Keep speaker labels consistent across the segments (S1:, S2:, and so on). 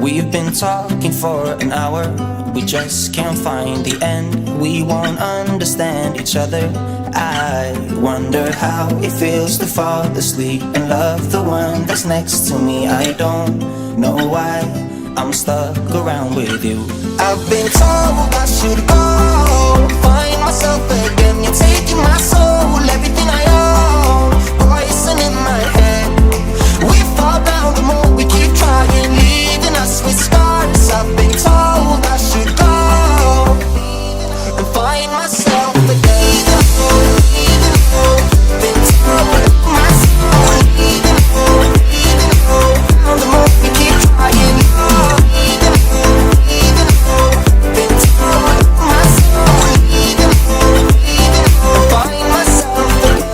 S1: We've been talking for an hour, we just can't find the end. We won't understand each other. I wonder how it feels to fall asleep and love the one that's next to me. I don't know why I'm stuck around with you. I've been told I should go find myself again. You're taking my soul, everything I own, poison in my head. We fall down the more we keep trying, leaving us with scars. I've been told I should go and find myself again. Been told my soul, even though the more we keep trying, been told my soul, even though find myself again.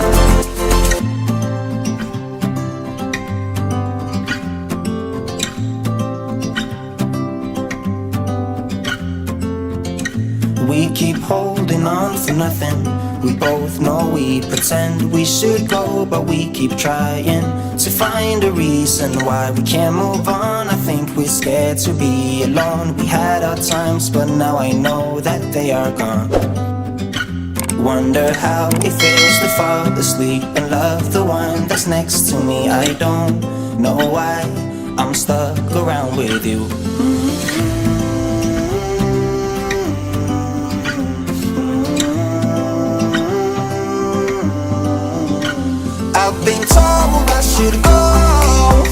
S1: We keep holding on for nothing. We both know we pretend we should go, but we keep trying to find a reason why we can't move on. I think we're scared to be alone. We had our times, but now I know that they are gone. Wonder how it feels to fall asleep and love the one that's next to me. I don't know why I'm stuck around with you. I've been told I should go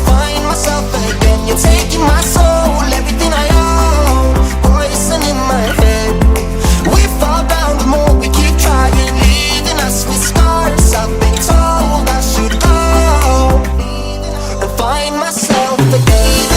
S1: find myself again. You're taking my soul, everything I own, poison in my head. We fall down the more we keep trying, leaving us with scars. I've been told I should go and find myself again.